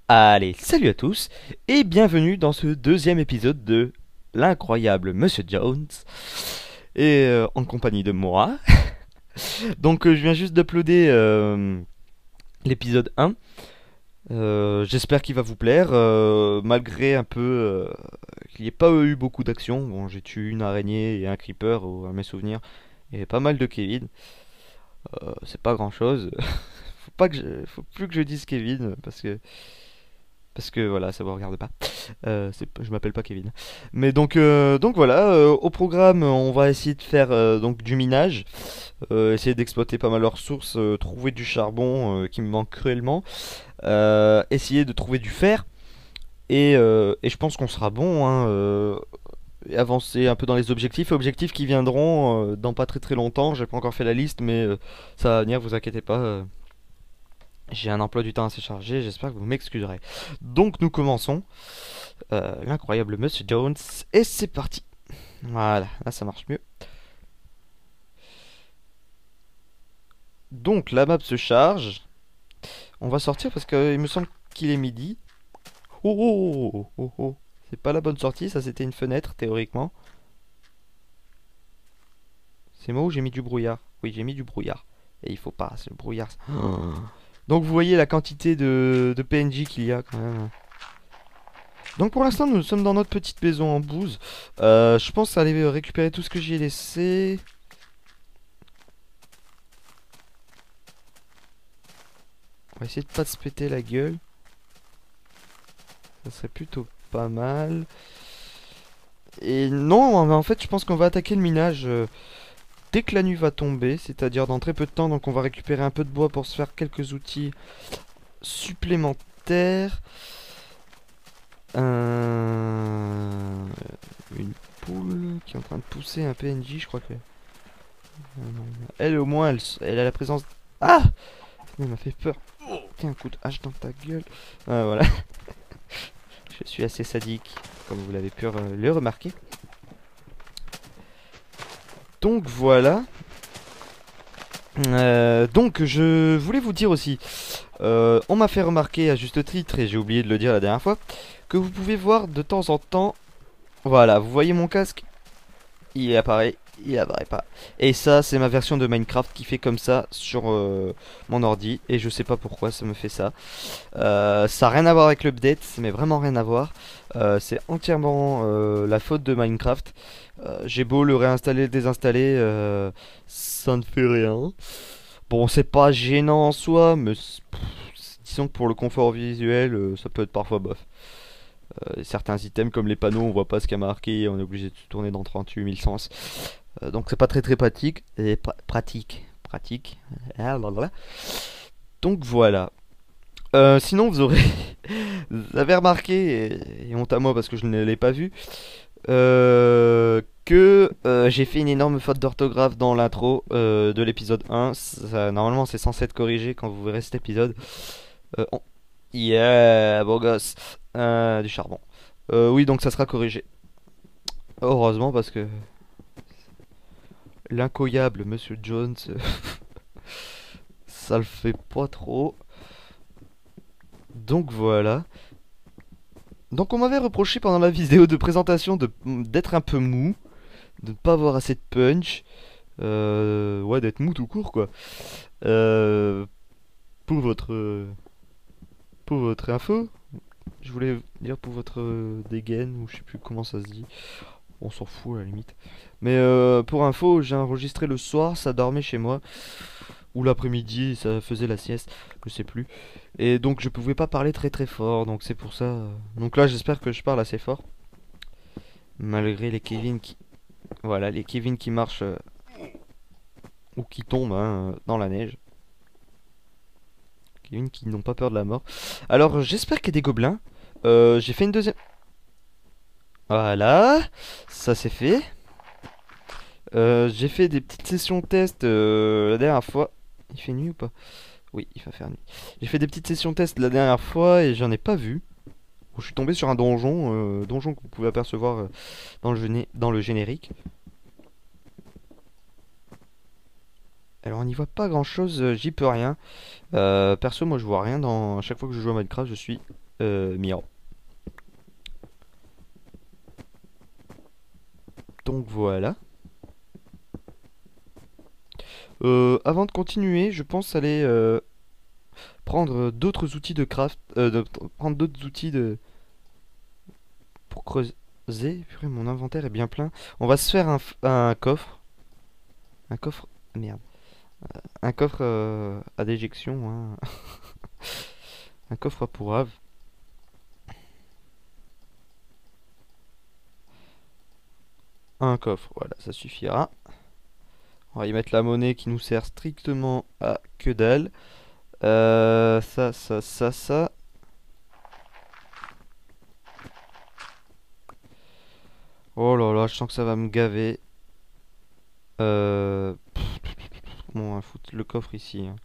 Allez, salut à tous et bienvenue dans ce deuxième épisode de l'incroyable Monsieur Jones et en compagnie de moi. Donc je viens juste d'uploader l'épisode 1. J'espère qu'il va vous plaire malgré un peu qu'il n'y ait pas eu beaucoup d'action. Bon, j'ai tué une araignée et un creeper à mes souvenirs et pas mal de Kevin. C'est pas grand chose. Faut plus que je dise Kevin parce que voilà, ça vous regarde pas. Je m'appelle pas Kevin. Mais donc voilà, au programme, on va essayer de faire donc du minage, essayer d'exploiter pas mal leurs ressources, trouver du charbon qui me manque cruellement, essayer de trouver du fer, et je pense qu'on sera bon, hein, et avancer un peu dans les objectifs qui viendront dans pas très très longtemps. J'ai pas encore fait la liste, mais ça va venir, vous inquiétez pas. J'ai un emploi du temps assez chargé, j'espère que vous m'excuserez. Donc nous commençons. L'incroyable Monsieur Jones. Et c'est parti. Voilà, là ça marche mieux. Donc la map se charge. On va sortir parce qu'il me semble qu'il est midi. Oh oh oh oh oh oh. C'est pas la bonne sortie, ça c'était une fenêtre théoriquement. C'est moi où j'ai mis du brouillard. Oui, j'ai mis du brouillard. Et il faut pas, c'est le brouillard. Donc vous voyez la quantité de PNJ qu'il y a quand même. Donc pour l'instant nous sommes dans notre petite maison en bouse. Je pense aller récupérer tout ce que j'y ai laissé. On va essayer de pas se péter la gueule. Ça serait plutôt pas mal. Et non, mais en fait je pense qu'on va attaquer le minage dès que la nuit va tomber. C'est-à-dire dans très peu de temps. Donc on va récupérer un peu de bois pour se faire quelques outils supplémentaires. Une poule qui est en train de pousser un PNJ, je crois que... Elle au moins, elle a la présence... Ah! Elle m'a fait peur. Tiens, un coup de hache dans ta gueule. Ah, voilà. Je suis assez sadique, comme vous l'avez pu le remarquer. Donc voilà. Donc je voulais vous dire aussi, on m'a fait remarquer à juste titre, et j'ai oublié de le dire la dernière fois, que vous pouvez voir de temps en temps, voilà, vous voyez mon casque, il apparaît pas. Et ça, c'est ma version de Minecraft qui fait comme ça sur mon ordi, et je sais pas pourquoi ça me fait ça. Ça a rien à voir avec l'update, mais vraiment rien à voir. C'est entièrement la faute de Minecraft. J'ai beau le réinstaller, le désinstaller, ça ne fait rien. Bon, c'est pas gênant en soi, mais disons que pour le confort visuel, ça peut être parfois bof. Certains items comme les panneaux, on voit pas ce qu'il y a marqué, on est obligé de se tourner dans 38 000 sens. Donc c'est pas très très pratique. Et pratique. Ah, blablabla. Donc voilà. Sinon vous aurez vous avez remarqué, et honte à moi parce que je ne l'ai pas vu, que j'ai fait une énorme faute d'orthographe dans l'intro de l'épisode 1. Normalement c'est censé être corrigé quand vous verrez cet épisode. Euh, on- Yeah, beau gosse. Du charbon. Oui, donc ça sera corrigé. Heureusement parce que l'incoyable Monsieur Jones, ça le fait pas trop. Donc voilà. Donc on m'avait reproché pendant la vidéo de présentation d'être un peu mou, de ne pas avoir assez de punch, ouais, d'être mou tout court quoi. Euh, pour votre pour votre info, je voulais dire pour votre dégaine ou je sais plus comment ça se dit. On s'en fout à la limite. Mais pour info, j'ai enregistré le soir, ça dormait chez moi. Ou l'après-midi, ça faisait la sieste, je sais plus. Et donc je pouvais pas parler très très fort, donc c'est pour ça. Donc là, j'espère que je parle assez fort. Malgré les Kevin qui... Voilà, les Kevin qui marchent ou qui tombent hein, dans la neige. Kevin qui n'ont pas peur de la mort. Alors j'espère qu'il y a des gobelins. J'ai fait une deuxième... Voilà, ça c'est fait. J'ai fait des petites sessions test la dernière fois. Il fait nuit ou pas? Oui, il va faire nuit. J'ai fait des petites sessions test la dernière fois et j'en ai pas vu. Je suis tombé sur un donjon, donjon que vous pouvez apercevoir dans le générique. Alors on n'y voit pas grand chose, j'y peux rien. Perso, moi je vois rien à chaque fois que je joue à Minecraft, je suis Miran. Donc voilà. Avant de continuer, je pense aller prendre d'autres outils de craft, prendre d'autres outils de pour creuser. Purée, mon inventaire est bien plein. On va se faire un coffre. Un coffre. Merde. Un coffre à déjection, hein. Un coffre à pourrave. Un coffre, voilà, ça suffira. On va y mettre la monnaie qui nous sert strictement à que dalle. Ça. Oh là là, je sens que ça va me gaver. Bon, on va foutre le coffre ici, hein.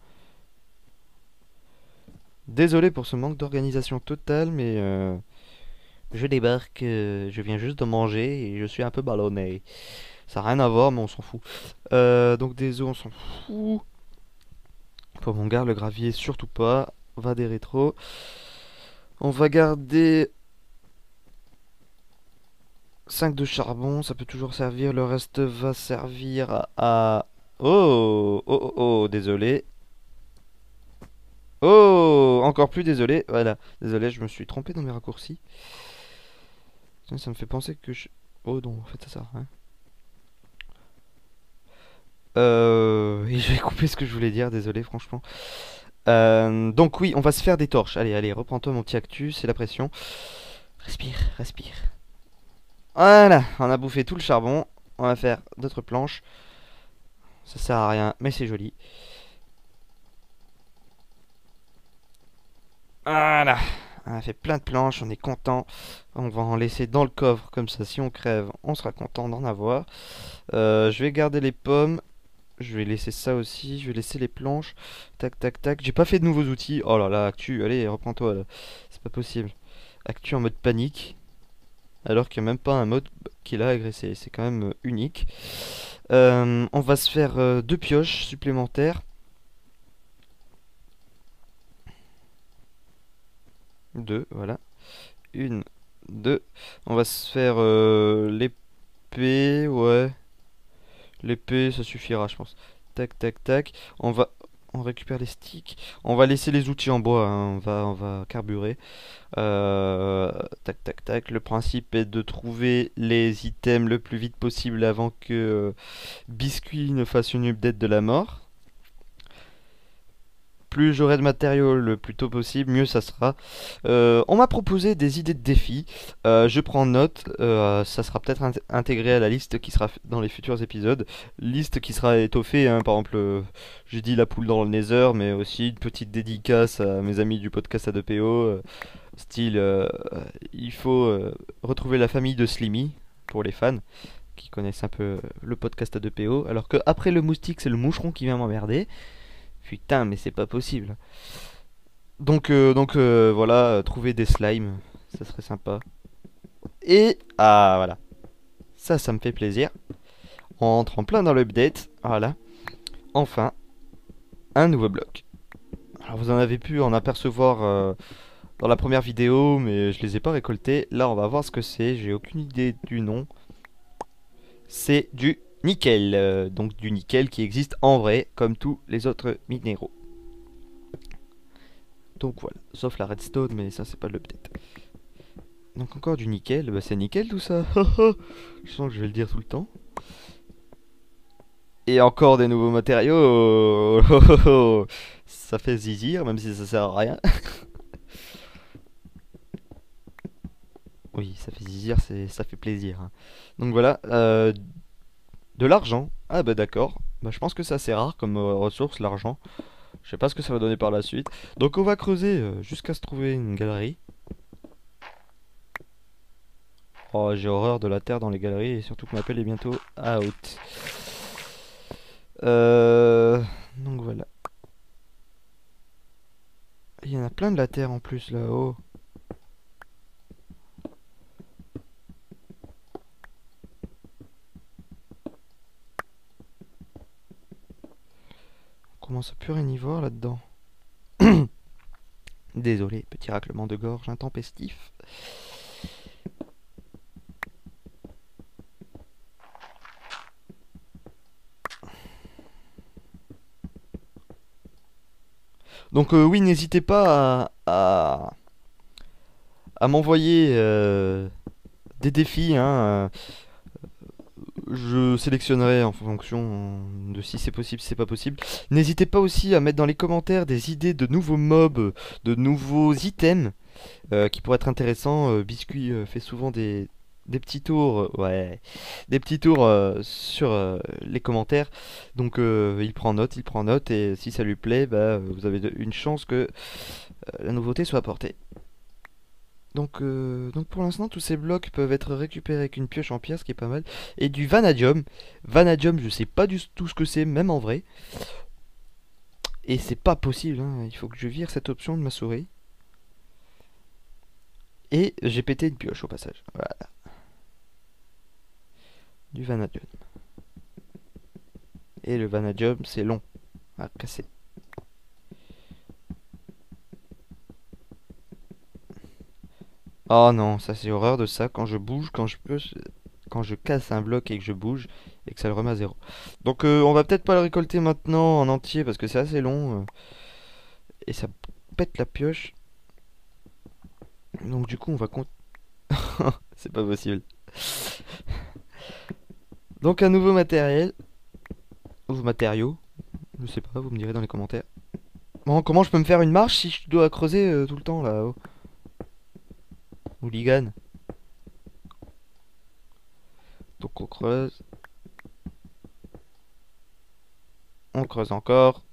Désolé pour ce manque d'organisation totale, mais je débarque, je viens juste de manger et je suis un peu ballonné. Ça n'a rien à voir, mais on s'en fout. Donc des os, on s'en fout. Pour mon garde, le gravier, surtout pas. On va des rétros. On va garder 5 de charbon, ça peut toujours servir. Le reste va servir Oh, oh, oh, oh, désolé. Oh, encore plus désolé. Voilà, désolé, je me suis trompé dans mes raccourcis. Ça me fait penser que je... Oh non, en fait, ça sert à rien. Et je vais couper ce que je voulais dire, désolé, franchement. Donc oui, on va se faire des torches. Allez, allez, reprends-toi mon petit actus, c'est la pression. Respire, respire. Voilà, on a bouffé tout le charbon. On va faire d'autres planches. Ça sert à rien, mais c'est joli. Voilà, on a fait plein de planches, on est content. On va en laisser dans le coffre, comme ça, si on crève, on sera content d'en avoir. Je vais garder les pommes. Je vais laisser ça aussi. Je vais laisser les planches. Tac, tac, tac. J'ai pas fait de nouveaux outils. Oh là là, Actu, allez, reprends-toi là. C'est pas possible. Actu en mode panique. Alors qu'il n'y a même pas un mode qui l'a agressé. C'est quand même unique. On va se faire deux pioches supplémentaires. Deux, voilà. Une, deux. On va se faire l'épée, ouais. L'épée, ça suffira, je pense. Tac, tac, tac. On récupère les sticks. On va laisser les outils en bois, hein. On va carburer. Tac, tac, tac. Le principe est de trouver les items le plus vite possible avant que Biscuit ne fasse une update de la mort. Plus j'aurai de matériaux le plus tôt possible, mieux ça sera. On m'a proposé des idées de défis. Je prends note. Ça sera peut-être intégré à la liste qui sera dans les futurs épisodes. Liste qui sera étoffée, hein. Par exemple, j'ai dit la poule dans le Nether, mais aussi une petite dédicace à mes amis du podcast A2PO. Style, il faut retrouver la famille de Slimmy, pour les fans qui connaissent un peu le podcast A2PO. Alors que après le moustique, c'est le moucheron qui vient m'emmerder. Putain, mais c'est pas possible. Donc voilà, trouver des slimes, ça serait sympa. Et ah voilà, ça me fait plaisir. On entre en plein dans l'update, voilà. Enfin, un nouveau bloc. Alors vous en avez pu en apercevoir dans la première vidéo, mais je les ai pas récoltés. Là, on va voir ce que c'est. J'ai aucune idée du nom. C'est du nickel, donc du nickel qui existe en vrai, comme tous les autres minéraux. Donc voilà, sauf la redstone, mais ça c'est pas l'update. Donc encore du nickel, bah c'est nickel tout ça. Je sens que je vais le dire tout le temps. Et encore des nouveaux matériaux. Ça fait zizir, même si ça sert à rien. Oui, ça fait zizir, ça fait plaisir, hein. Donc voilà, de l'argent. Ah bah d'accord. Bah je pense que c'est assez rare comme ressource, l'argent. Je sais pas ce que ça va donner par la suite. Donc on va creuser jusqu'à se trouver une galerie. Oh, j'ai horreur de la terre dans les galeries et surtout que ma pelle est bientôt out. Donc voilà. Il y en a plein de la terre en plus là-haut. On commence à plus rien y voir là-dedans. Désolé, petit raclement de gorge intempestif. Donc oui, n'hésitez pas à m'envoyer des défis, hein. Je sélectionnerai en fonction de si c'est possible, si c'est pas possible. N'hésitez pas aussi à mettre dans les commentaires des idées de nouveaux mobs, de nouveaux items qui pourraient être intéressants. Biscuit fait souvent des petits tours, ouais, des petits tours sur les commentaires. Donc il prend note, et si ça lui plaît, bah, vous avez une chance que la nouveauté soit apportée. Donc pour l'instant, tous ces blocs peuvent être récupérés avec une pioche en pierre, ce qui est pas mal. Et du vanadium. Vanadium, je sais pas du tout ce que c'est, même en vrai. Et c'est pas possible, hein. Il faut que je vire cette option de ma souris. Et j'ai pété une pioche au passage. Voilà, du vanadium. Et le vanadium, c'est long à casser. Oh non, ça c'est horreur de ça. Quand je bouge, quand je casse un bloc et que je bouge et que ça le remet à zéro. Donc on va peut-être pas le récolter maintenant en entier parce que c'est assez long et ça pète la pioche. Donc du coup on va c'est pas possible. Donc un nouveau matériel, ou matériaux, je sais pas, vous me direz dans les commentaires. Bon, comment je peux me faire une marche si je dois creuser tout le temps là-haut? Hooligan. Donc on creuse encore,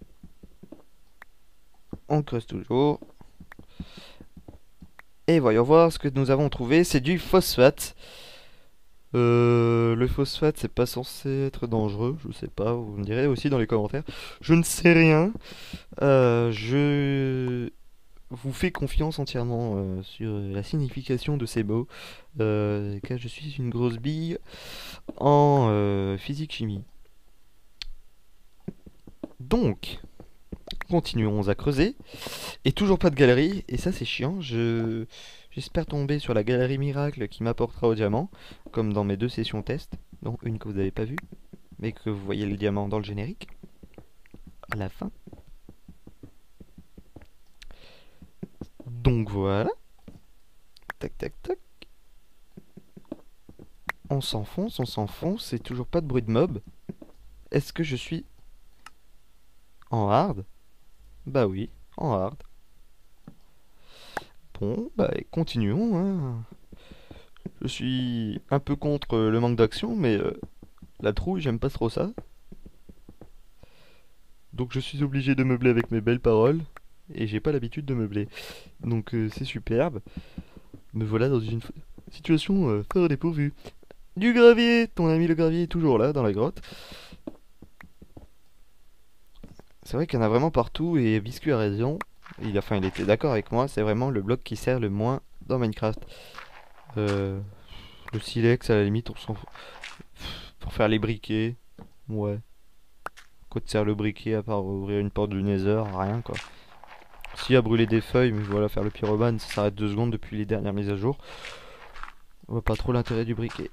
on creuse toujours. Et voyons voir ce que nous avons trouvé, c'est du phosphate. Le phosphate, c'est pas censé être dangereux, je sais pas, vous me direz aussi dans les commentaires. Je ne sais rien. Je vous fais confiance entièrement sur la signification de ces mots, car je suis une grosse bille en physique-chimie. Donc, continuons à creuser. Et toujours pas de galerie, et ça c'est chiant. J'espère tomber sur la galerie miracle qui m'apportera au diamant, comme dans mes deux sessions test, dont une que vous n'avez pas vue, mais que vous voyez le diamant dans le générique, à la fin. Donc voilà. Tac tac tac. On s'enfonce, et toujours pas de bruit de mob. Est-ce que je suis en hard? Bah oui, en hard. Bon, bah continuons, hein. Je suis un peu contre le manque d'action, mais la trouille, j'aime pas trop ça. Donc je suis obligé de meubler avec mes belles paroles, et j'ai pas l'habitude de meubler. Donc c'est superbe. Me voilà dans une situation fort dépourvue. Du gravier! Ton ami le gravier est toujours là, dans la grotte. C'est vrai qu'il y en a vraiment partout, et Biscuit a raison. Il était d'accord avec moi, c'est vraiment le bloc qui sert le moins dans Minecraft. Euh, le silex, à la limite, on s'en fout. Pour faire les briquets, ouais. Quoi te sert le briquet à part ouvrir une porte du Nether? Rien quoi. Si, à brûler des feuilles, mais voilà, faire le pyromane, ça s'arrête 2 secondes depuis les dernières mises à jour. On voit pas trop l'intérêt du briquet.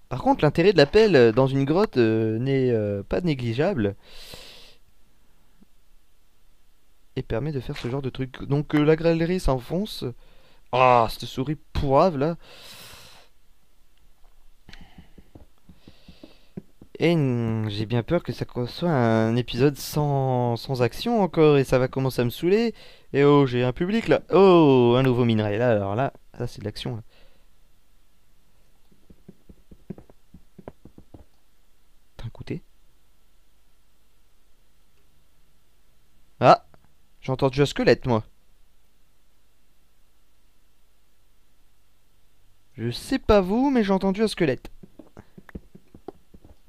Par contre, l'intérêt de la pelle dans une grotte n'est pas négligeable et permet de faire ce genre de truc. Donc la galerie s'enfonce. Ah, cette souris pourrave là. Et j'ai bien peur que ça soit un épisode sans action encore, et ça va commencer à me saouler. Et oh, j'ai un public là. Oh, un nouveau minerai là. Alors là, ça c'est de l'action là. T'as écouté? Ah, j'ai entendu un squelette moi. Je sais pas vous, mais j'ai entendu un squelette.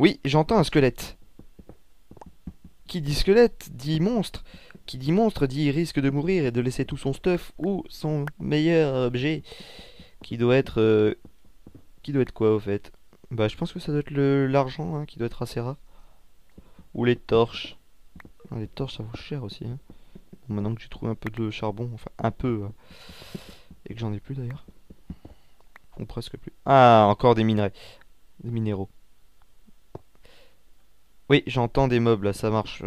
Oui, j'entends un squelette. Qui dit squelette dit monstre. Qui dit monstre dit risque de mourir et de laisser tout son stuff ou son meilleur objet. Qui doit être. Qui doit être quoi au fait? Bah, je pense que ça doit être l'argent hein, qui doit être assez rare. Ou les torches. Ah, les torches ça vaut cher aussi, hein. Bon, maintenant que j'ai trouvé un peu de charbon, enfin un peu, et que j'en ai plus d'ailleurs. Ou presque plus. Ah, encore des minerais. Des minéraux. Oui, j'entends des mobs là, ça marche.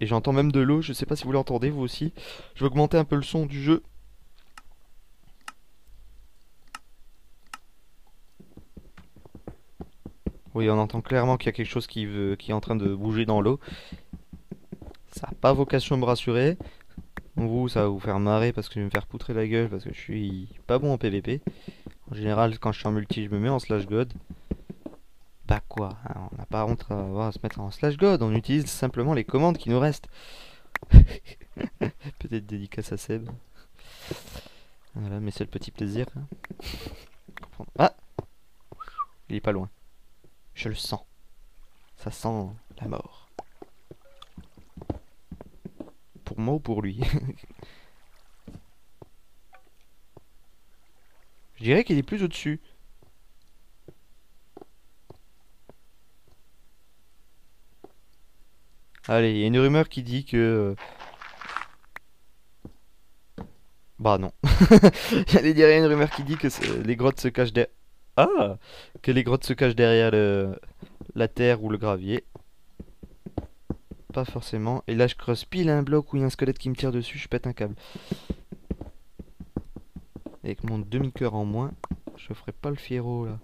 Et j'entends même de l'eau, je sais pas si vous l'entendez vous aussi. Je vais augmenter un peu le son du jeu. Oui, on entend clairement qu'il y a quelque chose qui est en train de bouger dans l'eau. Ça n'a pas vocation à me rassurer. Vous, ça va vous faire marrer parce que je vais me faire poutrer la gueule parce que je suis pas bon en PVP. En général, quand je suis en multi, je me mets en slash god. Bah quoi, hein, on n'a pas honte à se mettre en slash god, on utilise simplement les commandes qui nous restent. Peut-être dédicace à Seb. Voilà, mes seuls petits plaisirs, hein. Ah, il est pas loin. Je le sens. Ça sent la mort. Pour moi ou pour lui? Je dirais qu'il est plus au-dessus. Allez, il y a une rumeur qui dit que... Bah non. J'allais dire, il y a une rumeur qui dit que les grottes se cachent derrière... Ah! Que les grottes se cachent derrière la terre ou le gravier. Pas forcément. Et là, je creuse pile un bloc où il y a un squelette qui me tire dessus, je pète un câble. Avec mon demi-cœur en moins, je ferai pas le fiero là.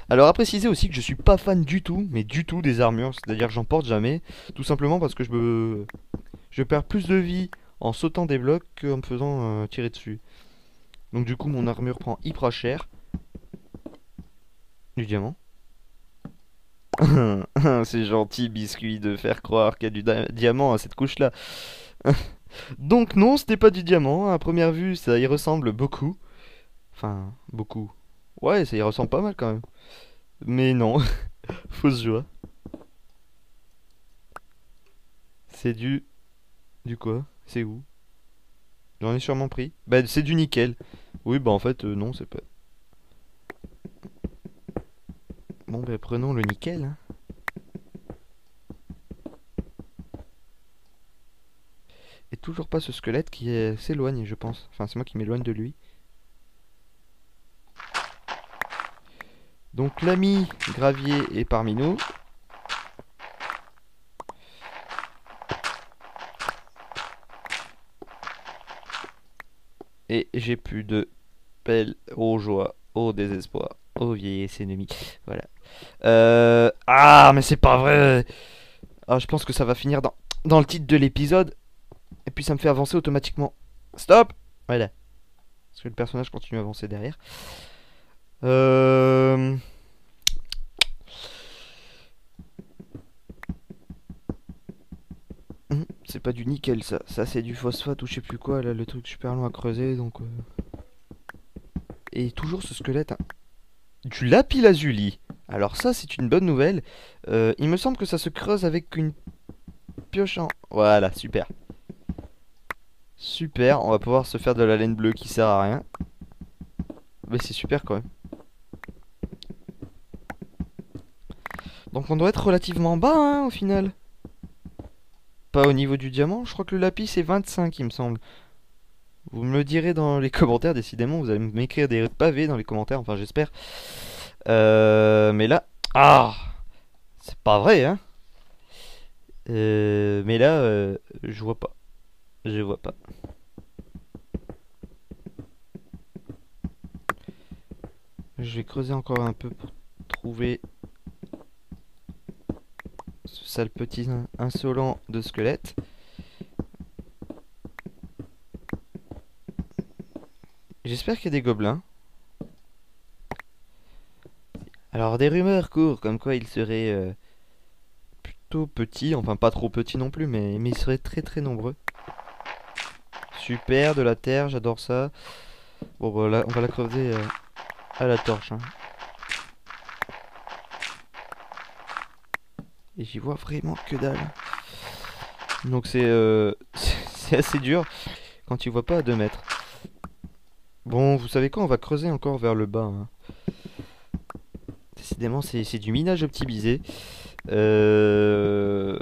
Alors à préciser aussi que je suis pas fan du tout, mais du tout des armures, c'est-à-dire que j'en porte jamais, tout simplement parce que je perds plus de vie en sautant des blocs qu'en me faisant tirer dessus. Donc du coup mon armure prend hyper cher. Du diamant. C'est gentil biscuit de faire croire qu'il y a du diamant à cette couche-là. Donc non, c'était pas du diamant, à première vue ça y ressemble beaucoup. Enfin, beaucoup. Ouais, ça y ressemble pas mal quand même. Mais non, fausse joie. C'est du... Du quoi? C'est où? J'en ai sûrement pris. Bah c'est du nickel. Oui bah en fait non c'est pas... Bon bah prenons le nickel, hein. Et toujours pas ce squelette s'éloigne je pense. Enfin c'est moi qui m'éloigne de lui. Donc l'ami gravier est parmi nous. Et j'ai plus de pelle. Oh joie, oh désespoir, oh vieillesse ennemie. Voilà. Ah mais c'est pas vrai. Ah je pense que ça va finir dans le titre de l'épisode. Et puis ça me fait avancer automatiquement. Stop. Voilà. Parce que le personnage continue à avancer derrière. Euh... C'est pas du nickel ça. Ça c'est du phosphate ou je sais plus quoi. Là le truc super long à creuser donc... Et toujours ce squelette, hein. Du lapis-lazuli. Alors ça c'est une bonne nouvelle. Il me semble que ça se creuse avec une pioche en... Voilà, super. Super, on va pouvoir se faire de la laine bleue qui sert à rien. Mais c'est super quand même. Donc on doit être relativement bas hein, au final. Pas au niveau du diamant, je crois que le lapis c'est 25 il me semble. Vous me le direz dans les commentaires, décidément, vous allez m'écrire des pavés dans les commentaires, enfin j'espère. Mais là... Ah! C'est pas vrai, hein? Mais là, je vois pas. Je vois pas. Je vais creuser encore un peu pour trouver ce sale petit insolent de squelette. J'espère qu'il y a des gobelins. Alors des rumeurs courent comme quoi il serait plutôt petit, enfin pas trop petit non plus, mais il serait très très nombreux. Super, de la terre, j'adore ça. Bon voilà, on va la creuser à la torche, hein. Et j'y vois vraiment que dalle. Donc c'est c'est assez dur quand tu vois pas à 2 mètres. Bon, vous savez quoi, on va creuser encore vers le bas, hein. décidément, c'est du minage optimisé. Euh...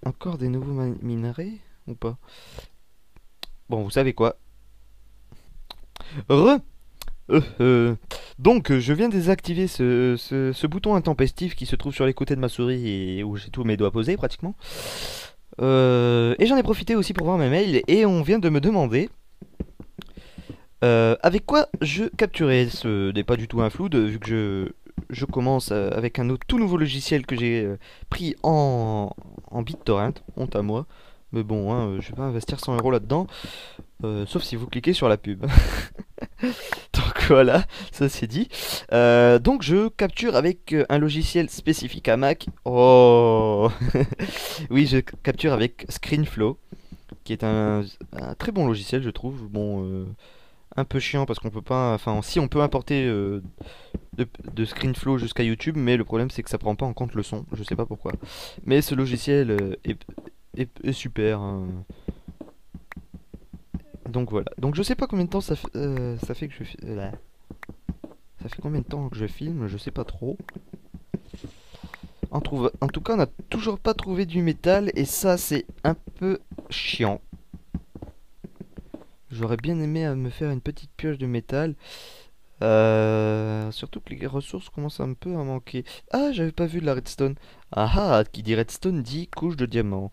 Encore des nouveaux minerais ou pas? Bon, vous savez quoi? Re Donc, je viens de désactiver ce bouton intempestif qui se trouve sur les côtés de ma souris et où j'ai tous mes doigts posés pratiquement. Et j'en ai profité aussi pour voir mes mails et on vient de me demander avec quoi je capturais. Ce n'est pas du tout un flood vu que je commence avec un tout nouveau logiciel que j'ai pris en BitTorrent, honte à moi. Mais bon, hein, je vais pas investir 100 € là-dedans, sauf si vous cliquez sur la pub. Donc voilà, ça c'est dit. Donc je capture avec un logiciel spécifique à Mac. Oh oui, je capture avec ScreenFlow, qui est un très bon logiciel, je trouve. Bon, un peu chiant parce qu'on peut pas. Enfin, si on peut importer de ScreenFlow jusqu'à YouTube, mais le problème c'est que ça prend pas en compte le son. Je sais pas pourquoi. Mais ce logiciel est super, hein. Donc voilà. Donc je sais pas combien de temps ça fait que ça fait combien de temps que je filme, je sais pas trop. En tout cas, on n'a toujours pas trouvé du métal et ça c'est un peu chiant. J'aurais bien aimé me faire une petite pioche de métal. Surtout que les ressources commencent un peu à manquer. Ah, j'avais pas vu de la redstone. Ah ah, qui dit redstone dit couche de diamant.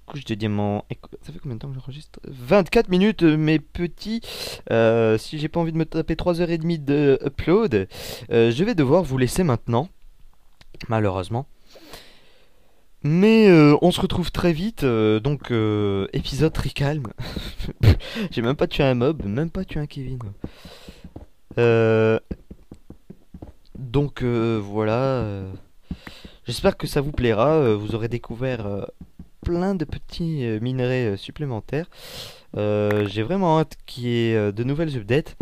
Couche de diamant. Et ça fait combien de temps que j'enregistre? 24 minutes, mes petits. Si j'ai pas envie de me taper 3h30 de upload, je vais devoir vous laisser maintenant. Malheureusement. Mais on se retrouve très vite, donc épisode très calme. J'ai même pas tué un mob, même pas tué un Kevin. Euh, donc voilà, j'espère que ça vous plaira. Vous aurez découvert plein de petits minerais supplémentaires. J'ai vraiment hâte qu'il y ait de nouvelles updates.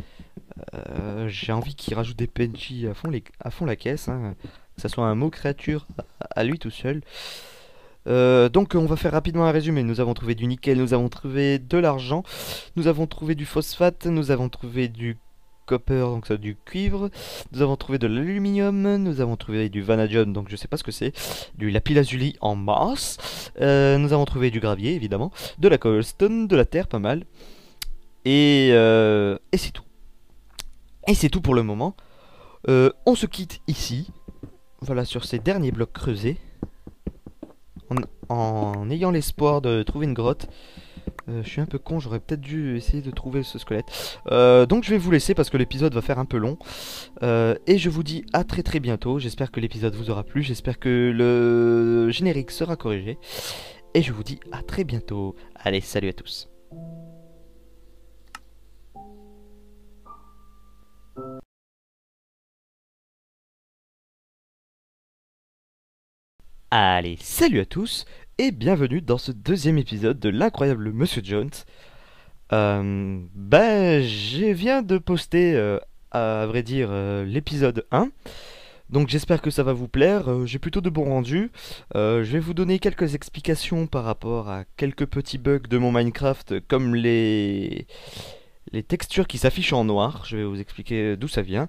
J'ai envie qu'ils rajoutent des PNJ à fond la caisse, hein, que ça soit un mot créature à lui tout seul. Donc on va faire rapidement un résumé. Nous avons trouvé du nickel, nous avons trouvé de l'argent, nous avons trouvé du phosphate, nous avons trouvé du copper, donc ça du cuivre, nous avons trouvé de l'aluminium, nous avons trouvé du vanadium, donc je sais pas ce que c'est, du lapis-lazuli en masse, nous avons trouvé du gravier évidemment, de la cobblestone, de la terre pas mal, et c'est tout. Et c'est tout pour le moment. On se quitte ici, voilà sur ces derniers blocs creusés. En ayant l'espoir de trouver une grotte. Je suis un peu con, j'aurais peut-être dû essayer de trouver ce squelette. Donc je vais vous laisser parce que l'épisode va faire un peu long. Et je vous dis à très très bientôt. J'espère que l'épisode vous aura plu. J'espère que le générique sera corrigé. Et je vous dis à très bientôt. Allez, salut à tous. Allez, salut à tous et bienvenue dans ce deuxième épisode de l'incroyable Monsieur Jones. Je viens de poster, à vrai dire, l'épisode 1. Donc j'espère que ça va vous plaire. J'ai plutôt de bons rendus. Je vais vous donner quelques explications par rapport à quelques petits bugs de mon Minecraft, comme les textures qui s'affichent en noir. Je vais vous expliquer d'où ça vient.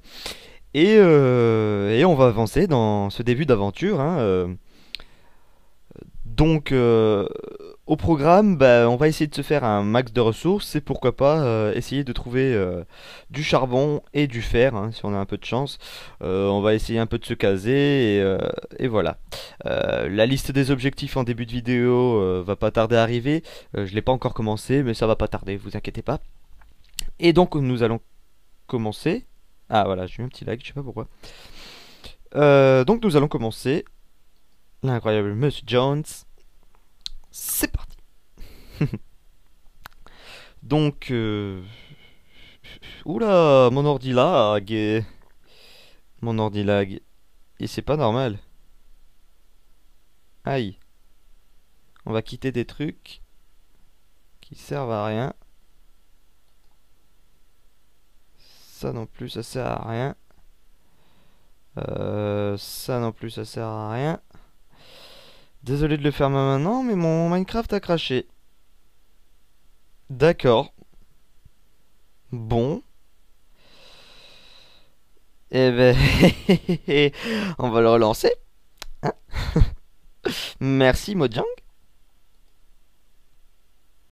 Et on va avancer dans ce début d'aventure, hein. Donc, au programme, bah, on va essayer de se faire un max de ressources et pourquoi pas essayer de trouver du charbon et du fer, hein, si on a un peu de chance. On va essayer un peu de se caser et voilà. La liste des objectifs en début de vidéo va pas tarder à arriver. Je l'ai pas encore commencé, mais ça va pas tarder, vous inquiétez pas. Et donc, nous allons commencer. Ah voilà, j'ai eu un petit lag, je sais pas pourquoi. Donc, nous allons commencer. L'incroyable Monsieur Jones. C'est parti. Donc, oula, mon ordi lag. Mon ordi lag. Et c'est pas normal. Aïe. On va quitter des trucs qui servent à rien. Ça non plus, ça sert à rien. Ça non plus, ça sert à rien. Désolé de le faire maintenant, mais mon Minecraft a craché. D'accord. Bon. Eh ben, on va le relancer, hein. Merci Mojang.